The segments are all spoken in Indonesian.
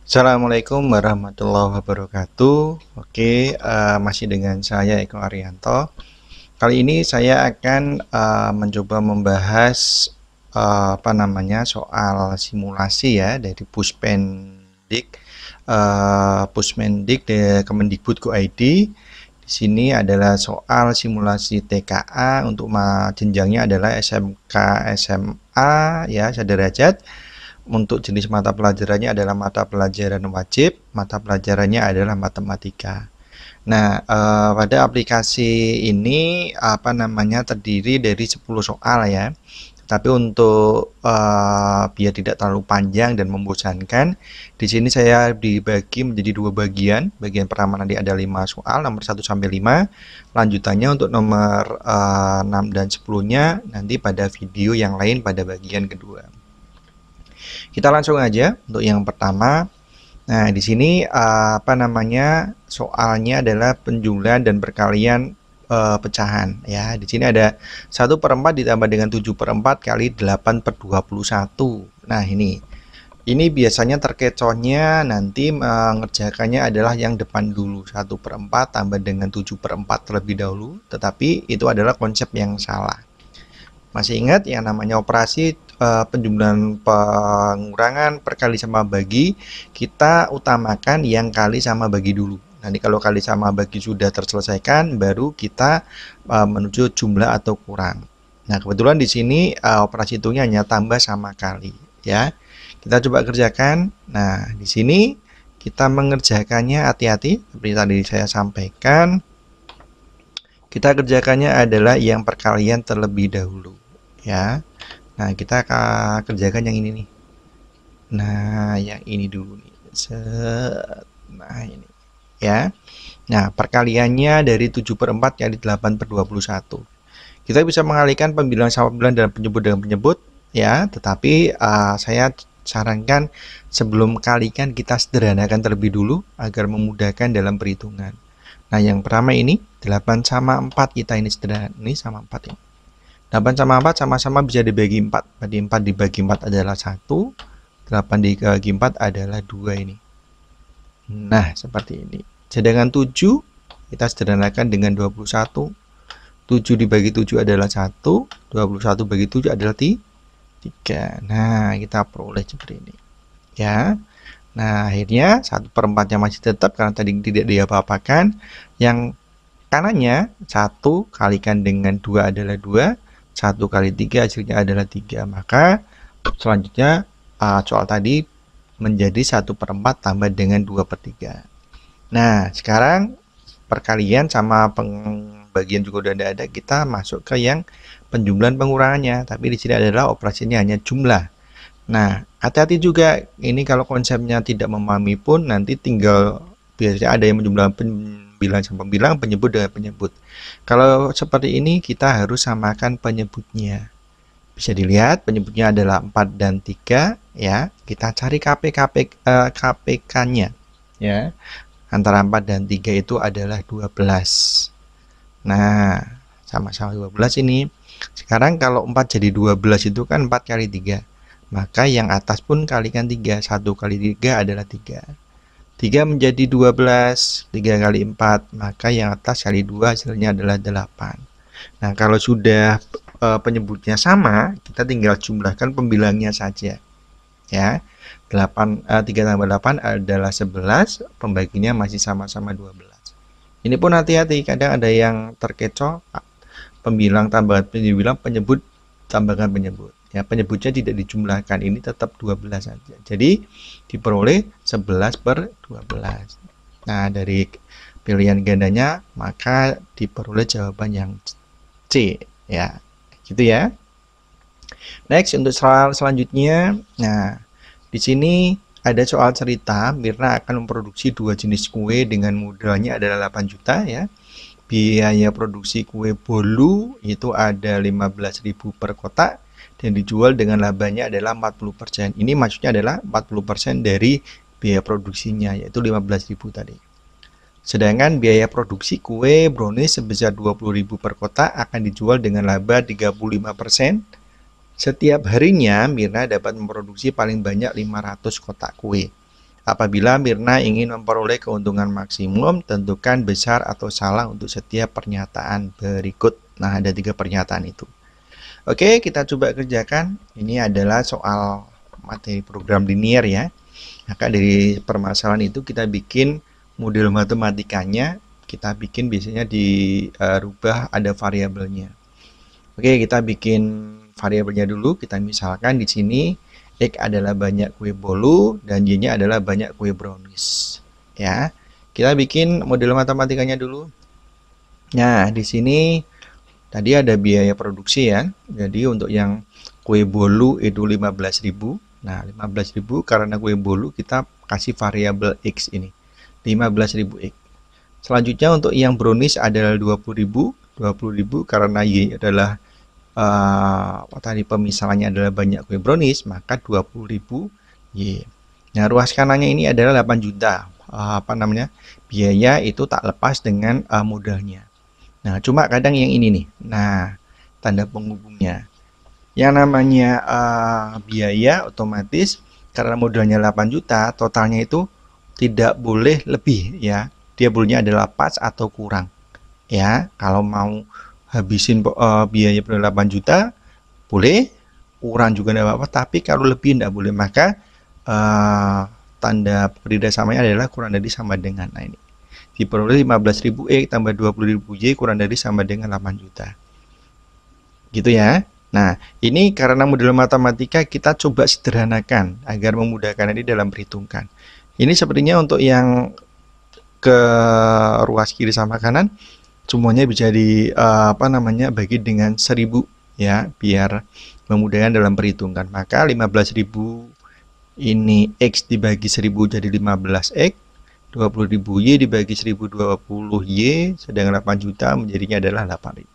Assalamualaikum warahmatullahi wabarakatuh. Oke, masih dengan saya Eko Arianto. Kali ini saya akan mencoba membahas soal simulasi ya dari Puspendik, Pusmendik de Kemendikbud.go.id. Di sini adalah soal simulasi TKA untuk jenjangnya adalah SMK SMA ya sederajat. Untuk jenis mata pelajarannya adalah mata pelajaran wajib, mata pelajarannya adalah matematika. Nah, pada aplikasi ini terdiri dari 10 soal ya. Tapi untuk biar tidak terlalu panjang dan membosankan, di sini saya dibagi menjadi dua bagian. Bagian pertama nanti ada 5 soal, nomor 1 sampai 5. Lanjutannya untuk nomor 6 dan 10-nya nanti pada video yang lain pada bagian kedua. Kita langsung aja untuk yang pertama. Nah, di sini soalnya adalah penjumlahan dan perkalian pecahan ya. Di sini ada 1/4 ditambah dengan 7/4 kali 8/21. Nah, ini biasanya terkecohnya nanti mengerjakannya adalah yang depan dulu, 1/4 tambah dengan 7/4 terlebih dahulu, tetapi itu adalah konsep yang salah. Masih ingat yang namanya operasi penjumlahan pengurangan perkali sama bagi, kita utamakan yang kali sama bagi dulu. Nanti kalau kali sama bagi sudah terselesaikan, baru kita menuju jumlah atau kurang. Nah, kebetulan di sini operasi hitungnya hanya tambah sama kali ya. Kita coba kerjakan. Nah, di sini kita mengerjakannya hati-hati seperti tadi saya sampaikan. Kita kerjakannya adalah yang perkalian terlebih dahulu ya. Nah, kita akan kerjakan yang ini nih. Nah, yang ini dulu nih. Nah, ini ya. Nah, perkaliannya dari 7/4 kali 8/21. Kita bisa mengalihkan pembilang sama pembilang dan penyebut dengan penyebut ya, tetapi saya sarankan sebelum kalikan kita sederhanakan terlebih dulu agar memudahkan dalam perhitungan. Nah, yang pertama ini 8 sama 4 kita ini sederhana, ini sama 4 ini. 8 sama 4 sama-sama bisa dibagi 4. Berarti 4 dibagi 4 adalah 1. 8 dibagi 4 adalah 2 ini. Nah, seperti ini. Sedangkan 7 kita sederhanakan dengan 21. 7 dibagi 7 adalah 1. 21 bagi 7 adalah 3. Nah, kita peroleh seperti ini. Ya. Nah, akhirnya 1/4-nya masih tetap karena tadi tidak diapa-apakan. Yang kanannya 1 kalikan dengan 2 adalah 2. 1 kali 3 hasilnya adalah 3. Maka selanjutnya soal tadi menjadi 1/4 tambah dengan 2/3. Nah, sekarang perkalian sama pembagian juga udah ada. Kita masuk ke yang penjumlahan pengurangannya. Tapi di sini adalah operasinya hanya jumlah. Nah, hati-hati juga ini kalau konsepnya tidak memahami pun nanti tinggal biasanya ada yang menjumlahkan pembilang sama pembilang, penyebut dengan penyebut. Kalau seperti ini kita harus samakan penyebutnya. Bisa dilihat penyebutnya adalah 4 dan 3 ya. Kita cari KPK-nya ya. Antara 4 dan 3 itu adalah 12. Nah, sama-sama 12 ini. Sekarang kalau 4 jadi 12 itu kan 4 kali 3. Maka yang atas pun kalikan 3. 1 kali 3 adalah 3. 3 menjadi 12. 3 kali 4. Maka yang atas kali 2 hasilnya adalah 8. Nah, kalau sudah penyebutnya sama, kita tinggal jumlahkan pembilangnya saja. Ya. 3 tambah 8 adalah 11. Pembaginya masih sama-sama 12. Ini pun hati-hati. Kadang ada yang terkecoh. Pembilang tambahan pembilang, penyebut tambahkan penyebut. Ya, penyebutnya tidak dijumlahkan, ini tetap 12 saja. Jadi diperoleh 11/12. Nah, dari pilihan gandanya maka diperoleh jawaban yang C ya. Gitu ya. Next untuk soal selanjutnya. Nah, di sini ada soal cerita Mirna akan memproduksi 2 jenis kue dengan modalnya adalah 8 juta ya. Biaya produksi kue bolu itu ada 15.000 per kotak dan dijual dengan labanya adalah 40%. Ini maksudnya adalah 40% dari biaya produksinya, yaitu 15.000 tadi. Sedangkan biaya produksi kue brownies sebesar 20.000 per kotak akan dijual dengan laba 35%. Setiap harinya Mirna dapat memproduksi paling banyak 500 kotak kue. Apabila Mirna ingin memperoleh keuntungan maksimum, tentukan besar atau salah untuk setiap pernyataan berikut. Nah, ada 3 pernyataan itu. Oke, kita coba kerjakan. Ini adalah soal materi program linear ya. Maka dari permasalahan itu kita bikin model matematikanya, kita bikin biasanya dirubah ada variabelnya. Oke, kita bikin variabelnya dulu. Kita misalkan di sini X adalah banyak kue bolu dan Y-nya adalah banyak kue brownies. Ya, kita bikin model matematikanya dulu. Nah, di sini tadi ada biaya produksi ya. Jadi untuk yang kue bolu itu 15.000. Nah, 15.000 karena kue bolu kita kasih variabel X ini. 15.000 X. Selanjutnya untuk yang brownies adalah 20.000. 20.000 karena Y adalah tadi pemisalannya adalah banyak kue brownies, maka 20.000 Y. Nah, ruas kanannya ini adalah 8 juta. Biaya itu tak lepas dengan modalnya. Nah, cuma kadang yang ini nih. Nah, tanda penghubungnya. Yang namanya biaya otomatis karena modalnya 8 juta, totalnya itu tidak boleh lebih ya. Dia bolehnya adalah pas atau kurang. Ya, kalau mau habisin biaya 8 juta boleh, kurang juga tidak apa-apa, tapi kalau lebih tidak boleh. Maka tanda kerjasamanya adalah kurang dari sama dengan. Nah, ini diperoleh 15.000 X tambah 20.000 Y kurang dari sama dengan 8 juta. Gitu ya. Nah, ini karena model matematika kita coba sederhanakan agar memudahkan ini dalam perhitungan. Ini sepertinya untuk yang ke ruas kiri sama kanan semuanya bisa bagi dengan 1000 ya, biar memudahkan dalam perhitungan. Maka 15.000 ini X dibagi 1000 jadi 15X, 20.000 Y dibagi 1020 Y, sedangkan 8 juta menjadinya adalah 8.000.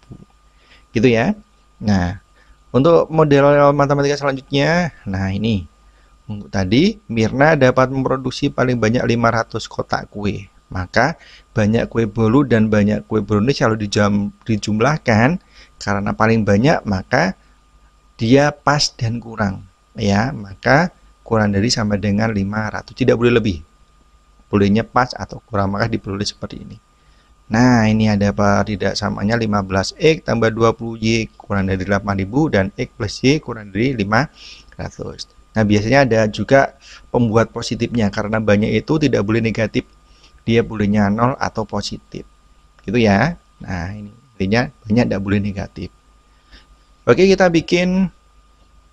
Gitu ya. Nah, untuk model matematika selanjutnya, nah ini. Untuk tadi, Mirna dapat memproduksi paling banyak 500 kotak kue. Maka banyak kue bolu dan banyak kue brownies kalau dijumlahkan karena paling banyak maka dia pas dan kurang ya, maka kurang dari sama dengan 500, tidak boleh lebih, bolehnya pas atau kurang, maka diperoleh seperti ini. Nah, ini ada apa tidak samanya 15X tambah 20Y kurang dari 8.000 dan X plus Y kurang dari 500. Nah, biasanya ada juga pembuat positifnya karena banyak itu tidak boleh negatif, dia bolehnya 0 atau positif gitu ya. Nah, ini intinya banyak tidak boleh negatif. Oke, kita bikin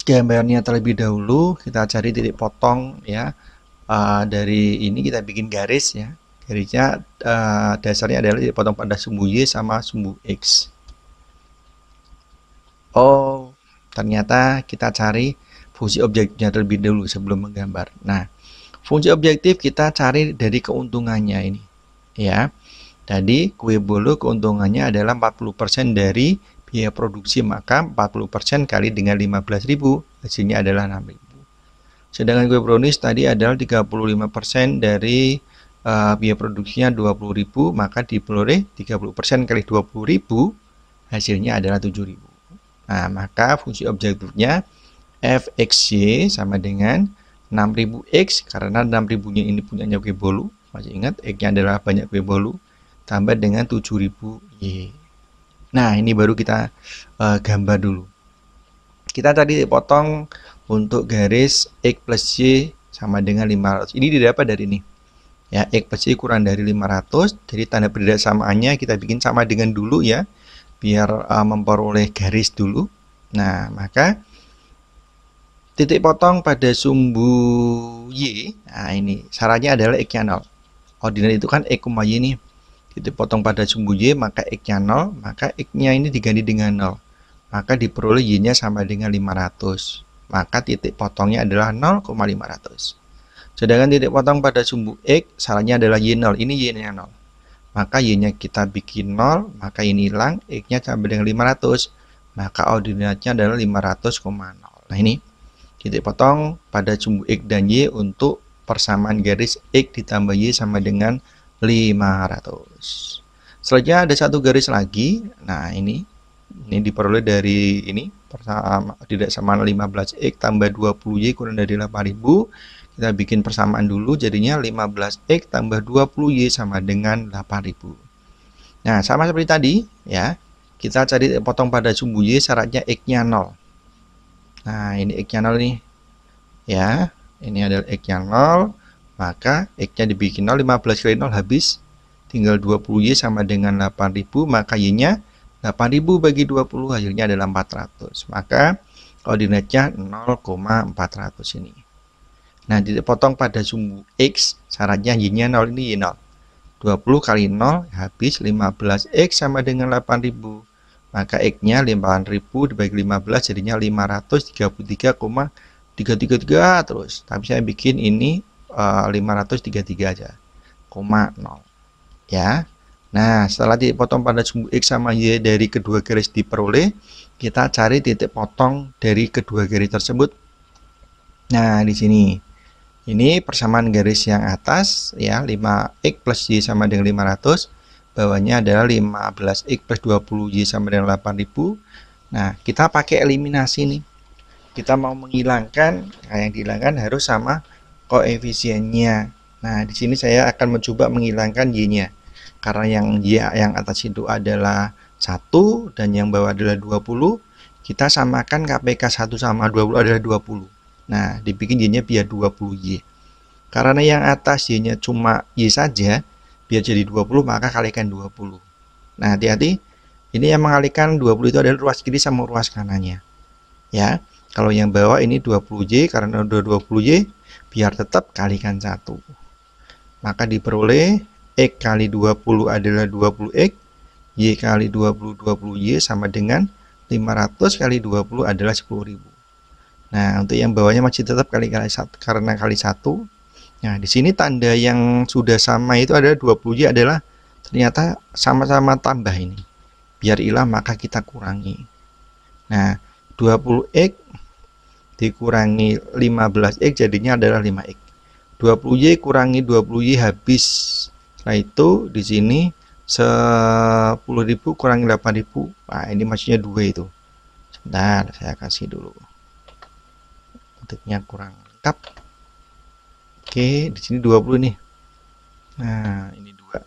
gambarnya terlebih dahulu. Kita cari titik potong ya. Dari ini kita bikin garis ya. Garisnya dasarnya adalah titik potong pada sumbu Y sama sumbu X. Oh, ternyata kita cari fungsi objektifnya terlebih dahulu sebelum menggambar. Nah, fungsi objektif kita cari dari keuntungannya ini. Ya. Tadi kue bolu keuntungannya adalah 40% dari biaya produksi, maka 40% kali dengan 15.000 hasilnya adalah 6.000. Sedangkan kue brownies tadi adalah 35% dari biaya produksinya 20.000, maka diperoleh 30% kali 20.000 hasilnya adalah 7.000. Nah, maka fungsi objektifnya fxy sama dengan 6.000x karena 6.000-nya ini punyanya kue bolu. Masih ingat X-nya adalah banyak kue bolu tambah dengan 7.000Y. Nah, ini baru kita gambar dulu. Kita tadi potong untuk garis X plus Y sama dengan 500. Ini didapat dari ini. Ya, X plus Y kurang dari 500. Jadi tanda perbedaannya kita bikin sama dengan dulu ya. Biar memperoleh garis dulu. Nah, maka titik potong pada sumbu Y, nah ini syaratnya adalah X-nya 0. Ordinat itu kan X, Y nih. Titik potong pada sumbu Y, maka X-nya 0, maka X-nya ini diganti dengan 0. Maka diperoleh Y-nya sama dengan 500. Maka titik potongnya adalah 0,500. Sedangkan titik potong pada sumbu X, syaratnya adalah Y0. Ini Y-nya 0. Maka Y-nya kita bikin 0, maka ini hilang, X-nya sama dengan 500. Maka ordinatnya adalah 500,0. Nah, ini titik potong pada sumbu X dan Y untuk persamaan garis X ditambah Y sama dengan 500. Selanjutnya ada satu garis lagi. Nah, ini diperoleh dari ini tidak sama 15X tambah 20Y kurang dari 8.000. Kita bikin persamaan dulu, jadinya 15X tambah 20Y sama dengan 8.000. Nah, sama seperti tadi, ya. Kita cari potong pada sumbu Y, syaratnya X-nya 0. Nah, ini X-nya 0 nih. Ya, ini adalah X-nya 0. Maka X-nya dibikin 0, 15 kali 0 habis. Tinggal 20Y sama dengan 8.000, maka Y-nya 8.000 bagi 20, hasilnya adalah 400. Maka koordinatnya 0,400 ini. Nah, dipotong pada sumbu X, syaratnya Y-nya 0, ini Y0. 20 kali 0 habis 15X sama dengan 8.000. Maka X-nya 8.000 dibagi 15 jadinya 533,333 terus. Tapi saya bikin ini 533 aja, 0. Ya. Nah, setelah dipotong pada sumbu X sama Y dari kedua garis diperoleh, kita cari titik potong dari kedua garis tersebut. Nah, di sini. Ini persamaan garis yang atas, ya, 5X plus Y sama dengan 500. Bawahnya adalah 15X plus 20Y sama dengan 8.000. Nah, kita pakai eliminasi nih. Kita mau menghilangkan, nah yang dihilangkan harus sama koefisiennya. Nah, di sini saya akan mencoba menghilangkan Y-nya. Karena yang Y yang atas itu adalah 1 dan yang bawah adalah 20, kita samakan KPK 1 sama 20 adalah 20. Nah, dibikin Y-nya biar 20Y. Karena yang atas Y-nya cuma Y saja, biar jadi 20, maka kalikan 20. Nah, hati-hati. Ini yang mengalikan 20 itu adalah ruas kiri sama ruas kanannya. Ya, kalau yang bawah ini 20Y, karena udah 20Y, biar tetap kalikan 1. Maka diperoleh X kali 20 adalah 20X, Y kali 20, 20Y sama dengan 500 kali 20 adalah 10.000. Nah, untuk yang bawahnya masih tetap kali 1 karena kali 1. Nah, di sini tanda yang sudah sama itu adalah 20Y adalah ternyata sama-sama tambah ini. Biar hilang maka kita kurangi. Nah, 20X dikurangi 15X jadinya adalah 5X. 20Y kurangi 20Y habis. Setelah itu di sini 10.000 kurangi 8.000. Nah, ini maksudnya 2 itu. Sebentar, saya kasih dulu. Bentuknya kurang lengkap. Oke, di sini 20 nih. Nah, ini 2.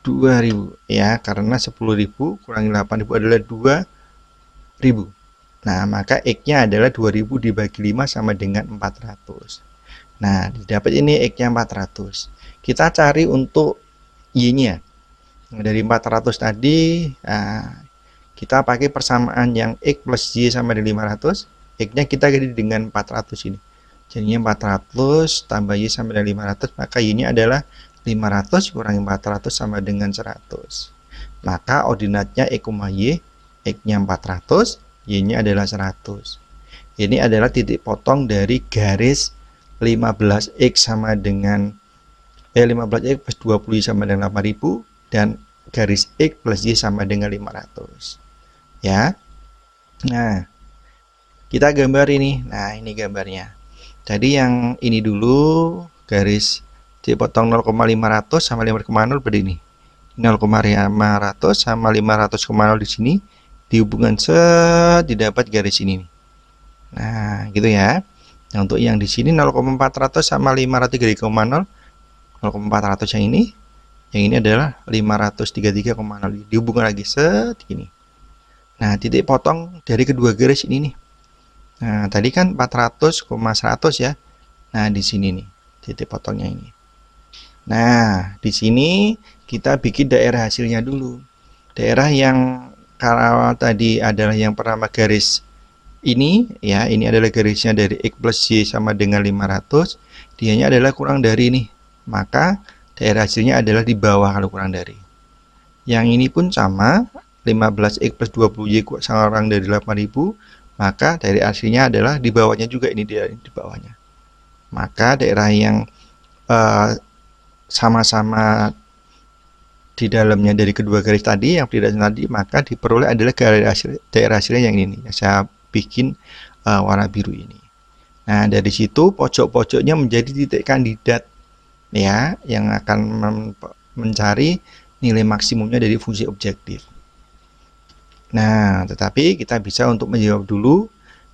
2.000 ya, karena 10.000 kurangi 8.000 adalah 2.000. Nah, maka X-nya adalah 2.000 dibagi 5 sama dengan 400. Nah, didapat ini X-nya 400. Kita cari untuk Y-nya. Dari 400 tadi, nah, kita pakai persamaan yang X plus Y sama dengan 500. X-nya kita ganti dengan 400 ini. Jadinya 400 tambah Y sama dengan 500, maka Y-nya adalah 500 kurangi 400 sama dengan 100. Maka ordinatnya X, Y, X-nya 400, Y-nya adalah 100. Ini adalah titik potong dari garis 15X sama dengan 15X plus 20Y sama dengan 8.000 dan garis X plus Y sama dengan 500. Ya. Nah, kita gambar ini. Nah, ini gambarnya. Jadi yang ini dulu garis dipotong 0,500 sama 5,0 berdini. 0,500 sama 500,0 di sini dihubungkan didapat garis ini. Nah, gitu ya. Nah, untuk yang di sini 0,400 sama 533,0, 0,400 yang ini adalah 533,0 dihubungkan lagi segini. Nah, titik potong dari kedua garis ini nih. Nah, tadi kan 400,100 ya. Nah, di sini nih titik potongnya ini. Nah, di sini kita bikin daerah hasilnya dulu. Daerah yang kalau tadi adalah yang pertama garis ini ya, ini adalah garisnya dari X plus Y sama dengan 500. Dianya adalah kurang dari ini. Maka daerah hasilnya adalah di bawah kalau kurang dari. Yang ini pun sama, 15X plus 20Y sama kurang dari 8.000. Maka daerah aslinya adalah di bawahnya juga, ini di bawahnya. Maka daerah yang sama-sama di dalamnya dari kedua garis tadi yang tidak tadi, maka diperoleh adalah daerah hasilnya yang ini. Saya bikin warna biru ini. Nah, dari situ pojok-pojoknya menjadi titik kandidat ya, yang akan mencari nilai maksimumnya dari fungsi objektif. Nah, tetapi kita bisa untuk menjawab dulu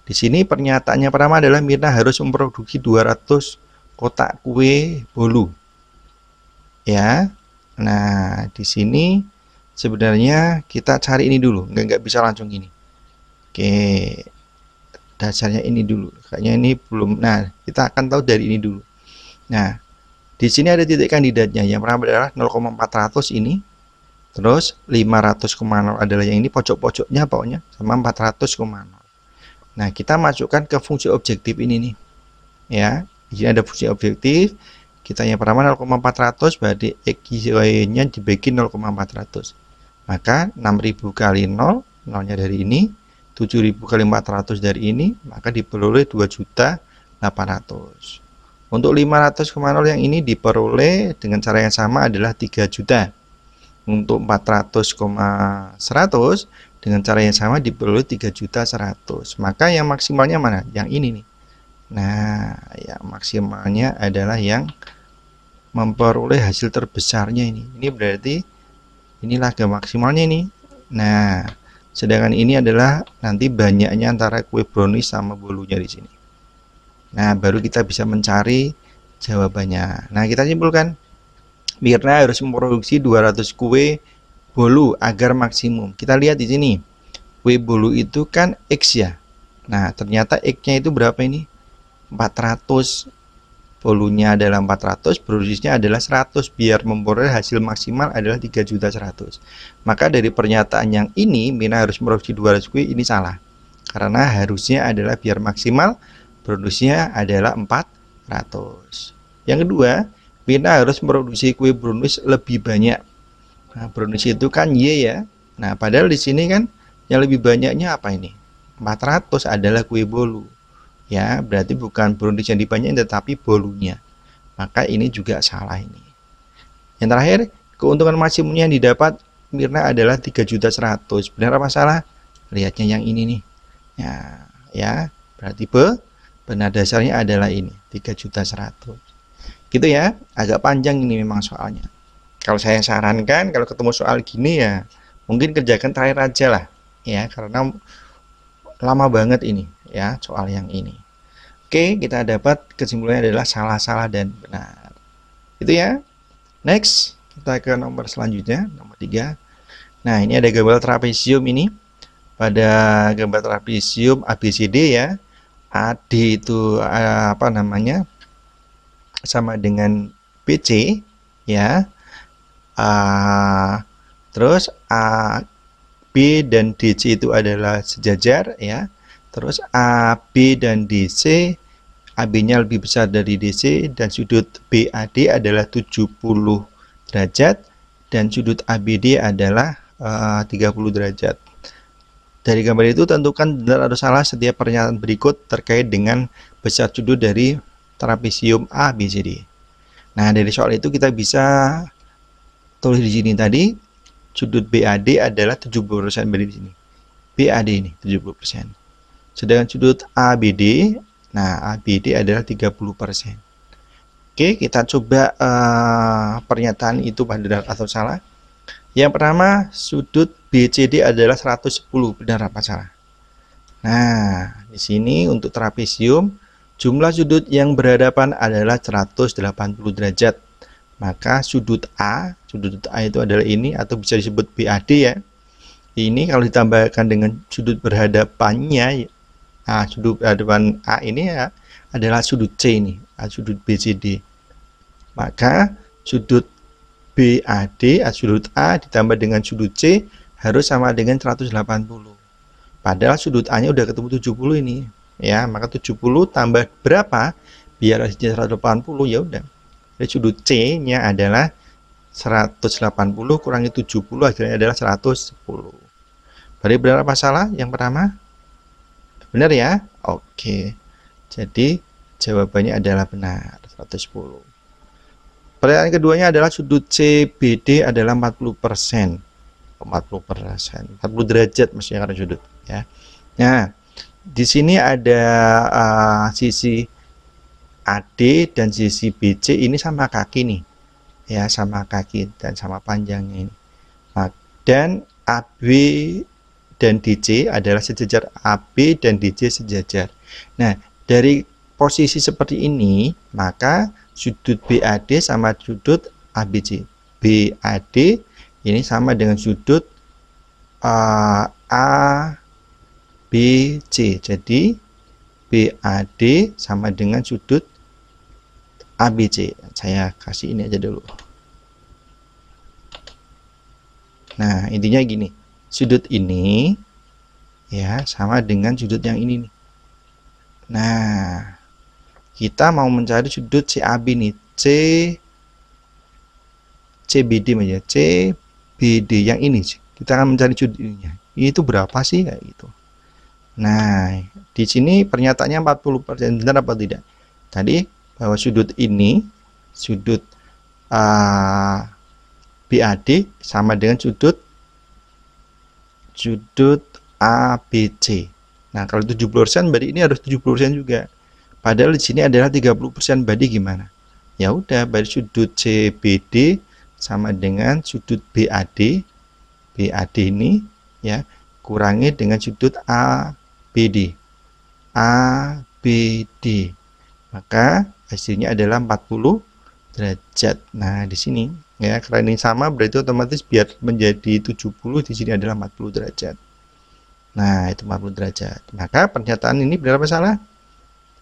Di sini pernyataannya pertama adalah Mirna harus memproduksi 200 kotak kue bolu. Ya. Nah, di sini sebenarnya kita cari ini dulu, nggak bisa langsung gini. Oke, dasarnya ini dulu. Kayaknya ini belum. Nah, kita akan tahu dari ini dulu. Nah, di sini ada titik kandidatnya. Yang pertama adalah 0,400 ini. Terus 500,0 adalah yang ini pojok-pojoknya pokoknya sama 400,0. Nah, kita masukkan ke fungsi objektif ini nih. Ya, di sini ada fungsi objektif. Kita yang pertama 0,400 berarti X-nya dibagi 0,400. Maka 6.000 kali 0, 0-nya dari ini, 7.000 kali 400 dari ini, maka diperoleh 2.800.000. Untuk 500,0 yang ini diperoleh dengan cara yang sama adalah 3 juta. Untuk 400,100 dengan cara yang sama diperoleh 3.100.000. Maka yang maksimalnya mana? Yang ini nih. Nah, yang maksimalnya adalah yang memperoleh hasil terbesarnya ini. Ini berarti inilah ke maksimalnya ini. Nah, sedangkan ini adalah nanti banyaknya antara kue brownies sama bolunya di sini. Nah, baru kita bisa mencari jawabannya. Nah, kita simpulkan. Mirna harus memproduksi 200 kue bolu agar maksimum. Kita lihat di sini. Kue bolu itu kan X ya. Nah, ternyata X-nya itu berapa ini? 400. Bolunya adalah 400, produksinya adalah 100. Biar memperoleh hasil maksimal adalah 3.100.000. Maka dari pernyataan yang ini, Mirna harus memproduksi 200 kue, ini salah. Karena harusnya adalah biar maksimal, produksinya adalah 400. Yang kedua, Mirna harus memproduksi kue brownies lebih banyak. Nah, brownies itu kan Y ya. Nah, padahal di sini kan yang lebih banyaknya apa ini? 400 adalah kue bolu. Ya, berarti bukan brownies yang dibanyakin tetapi bolunya. Maka ini juga salah ini. Yang terakhir, keuntungan maksimumnya yang didapat Mirna adalah 3.100.000. Benar apa salah? Lihatnya yang ini nih. Ya, berarti benar dasarnya adalah ini, 3.100.000. Gitu ya, agak panjang ini memang soalnya. Kalau saya sarankan kalau ketemu soal gini ya mungkin kerjakan terakhir aja lah ya, karena lama banget ini ya soal yang ini. Oke, kita dapat kesimpulannya adalah salah-salah dan benar. Itu ya. Next, kita ke nomor selanjutnya, nomor 3. Nah, ini ada gambar trapesium ini. Pada gambar trapesium ABCD ya. AD itu apa namanya? Sama dengan BC ya. Terus A, B dan DC itu adalah sejajar ya. Terus AB dan DC, AB-nya lebih besar dari DC dan sudut BAD adalah 70 derajat dan sudut ABD adalah 30 derajat. Dari gambar itu tentukan benar atau salah setiap pernyataan berikut terkait dengan besar sudut dari trapesium ABCD. Nah, dari soal itu kita bisa tulis di sini tadi sudut BAD adalah 70% dari sini. BAD ini 70%. Sedangkan sudut ABD, nah ABD adalah 30%. Oke, kita coba pernyataan itu benar atau salah. Yang pertama, sudut BCD adalah 110, benar apa salah? Nah, di sini untuk trapesium, jumlah sudut yang berhadapan adalah 180 derajat. Maka sudut A itu adalah ini atau bisa disebut BAD ya. Ini kalau ditambahkan dengan sudut berhadapannya, sudut berhadapan A ini ya adalah sudut C ini, sudut BCD. Maka sudut BAD, sudut A ditambah dengan sudut C harus sama dengan 180. Padahal sudut A-nya udah ketemu 70 ini. Ya, maka 70 tambah berapa? Biar hasilnya 180 ya udah. Jadi sudut C-nya adalah 180 kurangi 70 hasilnya adalah 110. Berarti benar apa salah? Yang pertama? Benar ya? Oke. Jadi jawabannya adalah benar, 110. Pertanyaan keduanya adalah sudut CBD adalah 40%. 40%. 40 derajat maksudnya karena sudut ya. Nah, di sini ada sisi AD dan sisi BC ini sama kaki nih. Ya, sama kaki dan sama panjangnya ini. Dan AB dan DC adalah sejajar, AB dan DC sejajar. Nah, dari posisi seperti ini, maka sudut BAD sama sudut ABC. BAD ini sama dengan sudut ABC. Jadi BAD sama dengan sudut ABC. Saya kasih ini aja dulu. Nah, intinya gini. Sudut ini ya sama dengan sudut yang ini nih. Nah, kita mau mencari sudut CAB nih. CBD aja. CBD yang ini. Kita akan mencari sudut ininya. Itu berapa sih kayak gitu. Nah, di sini pernyataannya 40%, benar apa tidak? Tadi bahwa sudut ini, sudut BAD sama dengan sudut ABC. Nah, kalau 70% berarti ini harus 70% juga. Padahal di sini adalah 30%, berarti gimana? Ya udah, berarti sudut CBD sama dengan sudut BAD. BAD ini ya kurangi dengan sudut ABD. ABD. Maka hasilnya adalah 40 derajat. Nah, di sini ya karena ini sama berarti otomatis biar menjadi 70 di sini adalah 40 derajat. Nah, itu 40 derajat. Maka pernyataan ini benar apa salah?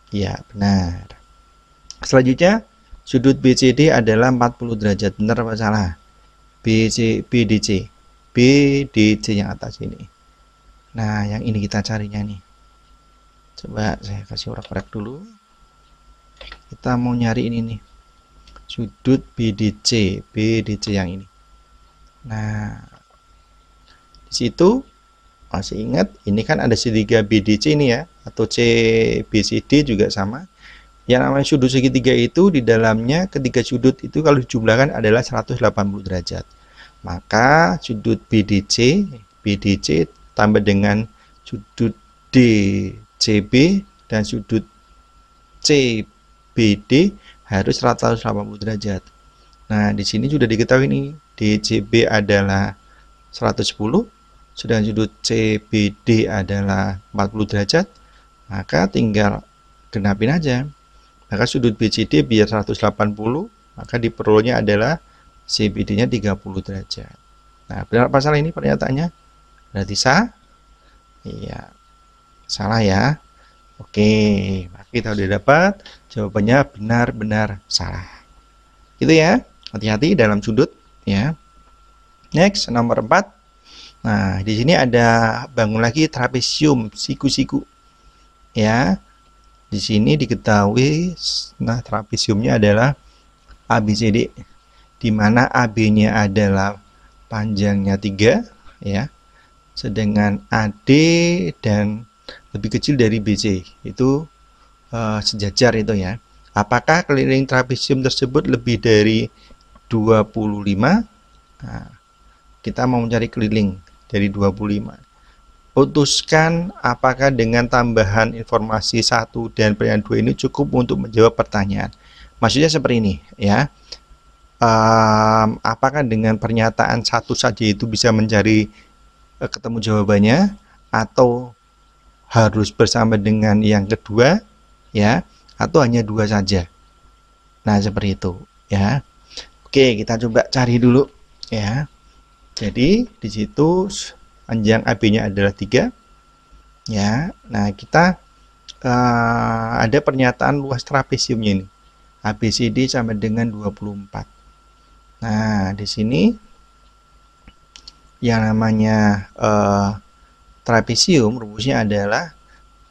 Ya, benar. Selanjutnya, sudut BCD adalah 40 derajat. Benar apa salah? BDC. BDC yang atas ini. Nah, yang ini kita carinya nih. Coba saya kasih orek-orek dulu. Kita mau nyari ini nih. Sudut BDC yang ini. Nah, di situ masih ingat ini kan ada segitiga BDC ini ya, atau CBCD juga sama. Yang namanya sudut segitiga itu di dalamnya ketiga sudut itu kalau dijumlahkan adalah 180 derajat. Maka sudut BDC tambah dengan sudut DCB dan sudut CBD harus 180 derajat. Nah, di sini sudah diketahui nih, DCB adalah 110, sedangkan sudut CBD adalah 40 derajat, maka tinggal genapin aja. Maka sudut BCD biar 180, maka diperolehnya adalah CBD-nya 30 derajat. Nah, benar apa salah ini pernyataannya? Berarti sah? Iya, salah ya. Oke, maka kita udah dapat jawabannya benar-benar salah. Gitu ya. Hati-hati dalam sudut ya. Next, nomor 4. Nah, di sini ada bangun lagi trapesium siku-siku. Ya. Di sini diketahui nah trapesiumnya adalah ABCD, di mana AB-nya adalah panjangnya 3 ya. Sedangkan AD dan lebih kecil dari BC itu sejajar itu ya. Apakah keliling trapesium tersebut lebih dari 25? Nah, kita mau mencari keliling dari 25. Putuskan apakah dengan tambahan informasi 1 dan pernyataan 2 ini cukup untuk menjawab pertanyaan. Maksudnya seperti ini ya. Apakah dengan pernyataan 1 saja itu bisa mencari ketemu jawabannya, atau harus bersama dengan yang kedua ya, atau hanya 2 saja. Nah, seperti itu ya. Oke, kita coba cari dulu ya. Jadi di situ panjang AB-nya adalah 3 ya. Nah, kita ada pernyataan luas trapesiumnya ini. ABCD sama dengan 24. Nah, di sini yang namanya trapesium rumusnya adalah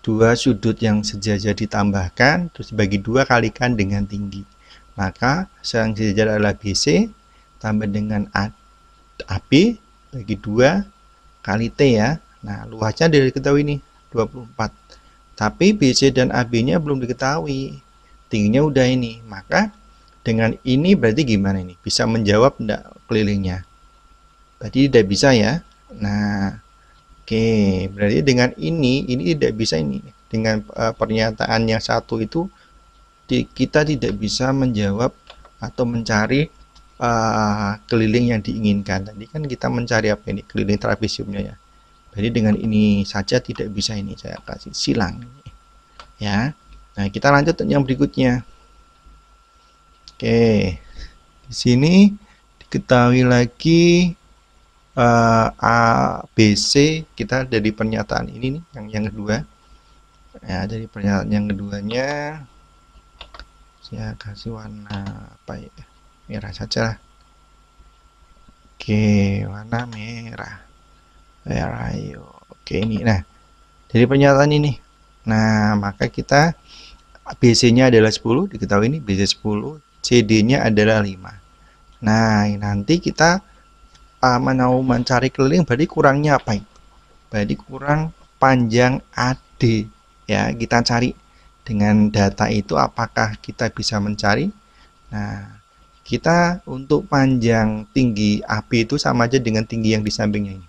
2 sudut yang sejajar ditambahkan terus dibagi 2 kalikan dengan tinggi. Maka yang sejajar adalah BC tambah dengan AB bagi 2 kali T ya. Nah, luasnya dari diketahui nih 24. Tapi BC dan AB-nya belum diketahui. Tingginya udah ini. Maka dengan ini berarti gimana ini? Bisa menjawab enggak kelilingnya? Berarti tidak bisa ya. Nah, oke, berarti dengan ini tidak bisa ini. Dengan pernyataan yang satu itu kita tidak bisa menjawab atau mencari keliling yang diinginkan. Tadi kan kita mencari apa ini? Keliling trapesiumnya ya. Jadi dengan ini saja tidak bisa, ini saya kasih silang ya. Nah, kita lanjut yang berikutnya. Oke, di sini diketahui lagi A, B, C. Kita dari pernyataan ini nih, yang kedua ya. Dari pernyataan yang keduanya saya kasih warna apa ya, merah saja. Oke, warna merah. Ayo. Oke, ini. Nah, dari pernyataan ini, nah maka kita BC-nya adalah 10, diketahui ini BC 10, CD-nya adalah 5. Nah, nanti kita mau mencari keliling, berarti kurangnya apa itu? Berarti kurang panjang AD ya. Kita cari dengan data itu, apakah kita bisa mencari? Nah, kita untuk panjang tinggi AB itu sama aja dengan tinggi yang di sampingnya ini.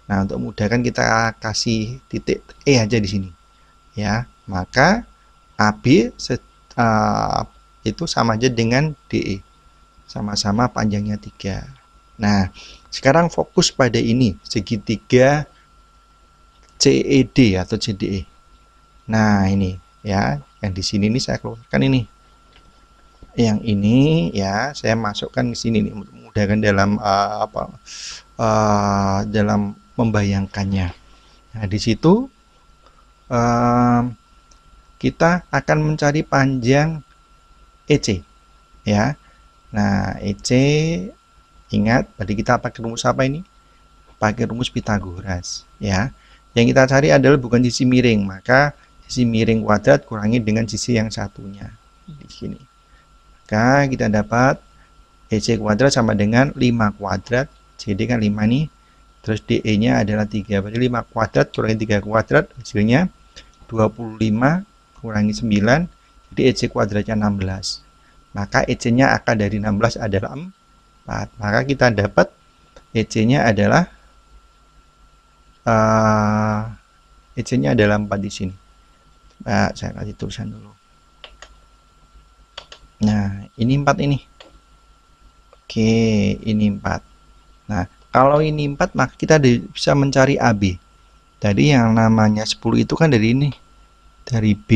Nah, untuk memudahkan kita kasih titik E aja di sini ya. Maka AB itu sama aja dengan DE, sama-sama panjangnya 3. Nah, sekarang fokus pada ini, segitiga CED atau CDE. Nah, ini ya, yang di sini nih saya keluarkan ini. Yang ini ya, saya masukkan ke sini nih, memudahkan dalam dalam membayangkannya. Nah, di situ kita akan mencari panjang EC ya. Nah, EC, ingat tadi kita pakai rumus apa ini? Pakai rumus Pitagoras ya. Yang kita cari adalah bukan sisi miring, maka sisi miring kuadrat kurangi dengan sisi yang satunya di sini. Maka kita dapat EC kuadrat sama dengan 5 kuadrat, CD kan 5 nih, terus DE-nya adalah 3, berarti 5 kuadrat kurangi 3 kuadrat, hasilnya 25 kurangi 9, jadi EC kuadratnya 16. Maka EC-nya akar dari 16 adalah 4. Maka kita dapat EC-nya adalah 4 di sini. Nah, saya kasih tulisan dulu. Nah, ini 4 ini. Oke, ini 4. Nah, kalau ini 4, maka kita bisa mencari AB. Tadi yang namanya 10 itu kan dari ini. Dari B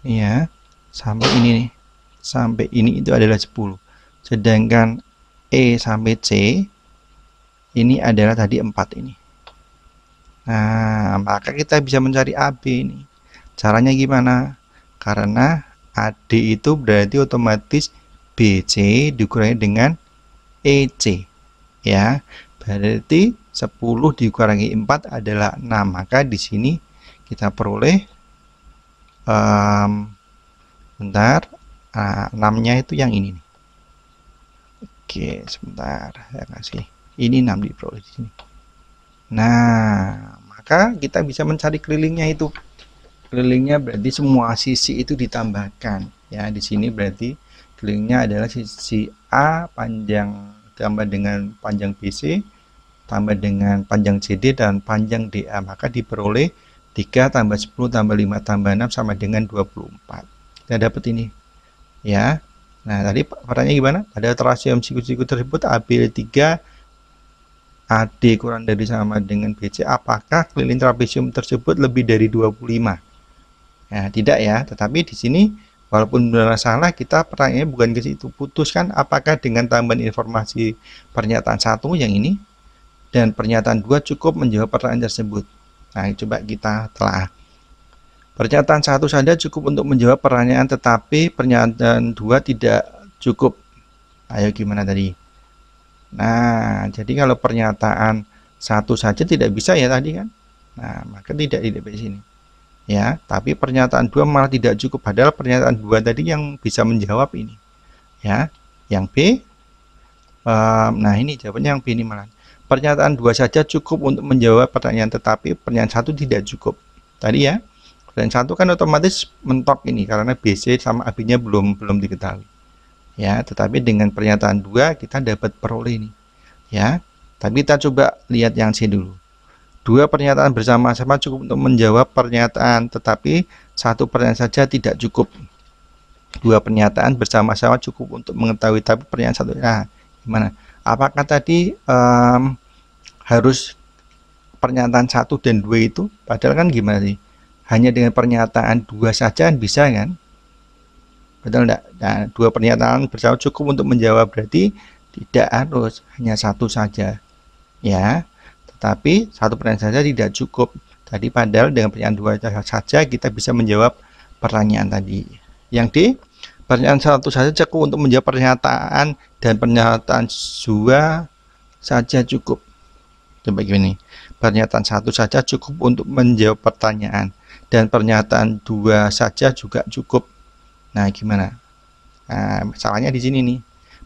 ya sampai ini nih. Sampai ini itu adalah 10. Sedangkan E sampai C ini adalah tadi 4 ini. Nah, maka kita bisa mencari AB ini. Caranya gimana? Karena AD itu berarti otomatis BC dikurangi dengan EC ya. Berarti 10 dikurangi 4 adalah 6. Maka di sini kita peroleh bentar, 6-nya itu yang ini nih. Oke, sebentar saya kasih. Ini 6 diperoleh di sini. Nah, maka kita bisa mencari kelilingnya itu. Kelilingnya berarti semua sisi itu ditambahkan ya. Di sini berarti kelilingnya adalah sisi A panjang tambah dengan panjang BC tambah dengan panjang CD dan panjang DA, maka diperoleh 3 tambah 10 tambah 5 tambah 6 sama dengan 24. Kita dapat ini ya. Nah, tadi pertanyaannya gimana? Pada trapesium siku-siku tersebut AB3 AD kurang dari sama dengan BC, apakah keliling trapesium tersebut lebih dari 25? Ya, tidak ya, tetapi di sini walaupun benar salah, kita pertanyaannya bukan ke situ. Putuskan apakah dengan tambahan informasi pernyataan 1 yang ini dan pernyataan 2 cukup menjawab pertanyaan tersebut. Nah, coba kita telah. Pernyataan 1 saja cukup untuk menjawab pertanyaan, tetapi pernyataan 2 tidak cukup. Ayo gimana tadi? Nah, jadi kalau pernyataan 1 saja tidak bisa ya tadi kan? Nah, maka tidak di sini. Ya, tapi pernyataan 2 malah tidak cukup, padahal pernyataan 2 tadi yang bisa menjawab ini. Ya, yang B. Nah, ini jawabannya yang B ini malah. Pernyataan 2 saja cukup untuk menjawab pertanyaan, tetapi pernyataan 1 tidak cukup. Tadi ya, pertanyaan 1 kan otomatis mentok ini karena BC sama AB-nya belum diketahui. Ya, tetapi dengan pernyataan 2 kita dapat peroleh ini. Ya, tapi kita coba lihat yang C dulu. 2 pernyataan bersama-sama cukup untuk menjawab pernyataan, tetapi 1 pertanyaan saja tidak cukup. 2 pernyataan bersama-sama cukup untuk mengetahui, tapi pertanyaan 1. Nah, gimana? Apakah tadi harus pernyataan 1 dan 2 itu, padahal kan gimana sih? Hanya dengan pernyataan 2 saja bisa kan? Betul enggak? Nah, 2 pernyataan bersama cukup untuk menjawab, berarti tidak harus hanya 1 saja. Ya, tetapi 1 pertanyaan saja tidak cukup. Tadi padahal dengan pertanyaan 2 saja kita bisa menjawab pertanyaan tadi. Yang D, pertanyaan 1 saja cukup untuk menjawab pernyataan dan pernyataan 2 saja cukup. Coba gini, pernyataan 1 saja cukup untuk menjawab pertanyaan dan pernyataan 2 saja juga cukup. Nah, gimana? Nah, masalahnya di sini nih.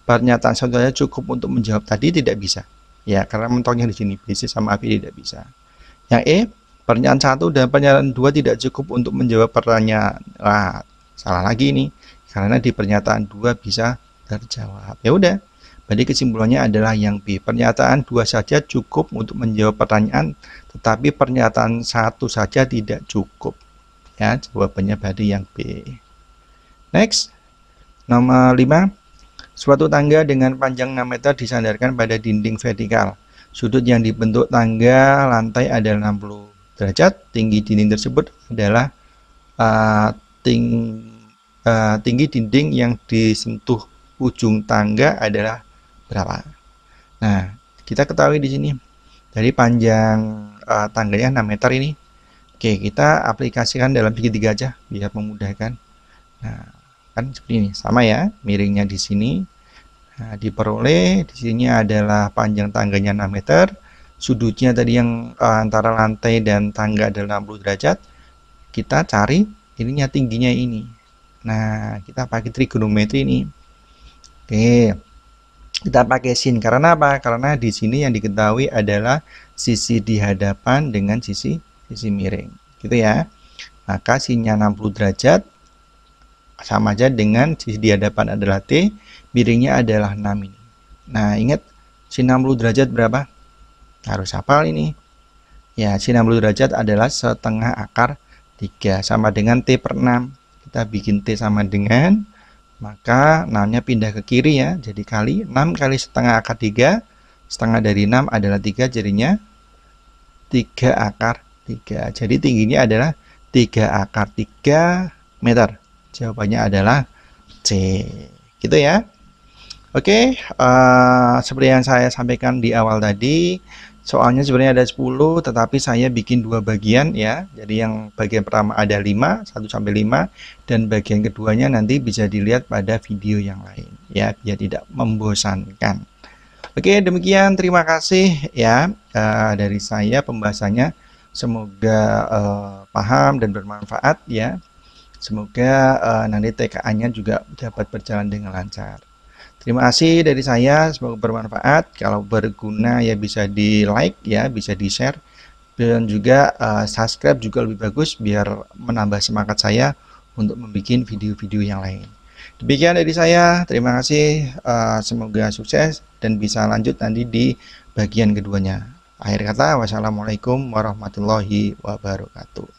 Pernyataan 1 saja cukup untuk menjawab tadi tidak bisa. Ya, karena mentoknya di sini B sama AB tidak bisa. Yang E, pernyataan 1 dan pernyataan 2 tidak cukup untuk menjawab pertanyaan. Nah, salah lagi nih. Karena di pernyataan 2 bisa terjawab. Ya udah. Berarti kesimpulannya adalah yang B. Pernyataan 2 saja cukup untuk menjawab pertanyaan, tetapi pernyataan 1 saja tidak cukup. Ya, jawabannya berarti yang B. Next, nomor 5. Suatu tangga dengan panjang 6 meter disandarkan pada dinding vertikal. Sudut yang dibentuk tangga lantai adalah 60 derajat. Tinggi dinding tersebut adalah tinggi dinding yang disentuh ujung tangga adalah berapa? Nah, kita ketahui di sini dari panjang tangganya 6 meter ini. Oke, kita aplikasikan dalam segitiga aja biar memudahkan. Nah, kan seperti ini, sama ya, miringnya di sini. Nah, diperoleh di sini adalah panjang tangganya 6 meter, sudutnya tadi yang antara lantai dan tangga adalah 60 derajat. Kita cari ininya, tingginya ini. Nah, kita pakai trigonometri ini. Oke, kita pakai sin. Karena apa? Karena di sini yang diketahui adalah sisi di hadapan dengan sisi miring, gitu ya. Maka sinnya 60 derajat sama aja dengan sisi di hadapan adalah T, miringnya adalah 6 ini. Nah, ingat sin 60 derajat berapa? Harus hafal ini. Ya, sin 60 derajat adalah setengah akar 3 sama dengan T per 6. Kita bikin T sama dengan, maka 6-nya pindah ke kiri ya, jadi kali 6 kali setengah akar 3, setengah dari 6 adalah 3, jadinya 3 akar 3. Jadi tingginya adalah 3 akar 3 meter. Jawabannya adalah C. Gitu ya. Oke, seperti yang saya sampaikan di awal tadi, soalnya sebenarnya ada 10, tetapi saya bikin 2 bagian ya. Jadi yang bagian pertama ada 5, 1-5, dan bagian keduanya nanti bisa dilihat pada video yang lain ya, biar tidak membosankan. Oke, demikian, terima kasih ya dari saya pembahasannya. Semoga paham dan bermanfaat ya. Semoga nanti TKA-nya juga dapat berjalan dengan lancar. Terima kasih dari saya, semoga bermanfaat. Kalau berguna ya bisa di like ya, bisa di share, dan juga subscribe juga lebih bagus biar menambah semangat saya untuk membuat video-video yang lain. Demikian dari saya, terima kasih, semoga sukses dan bisa lanjut nanti di bagian keduanya. Akhir kata, wassalamualaikum warahmatullahi wabarakatuh.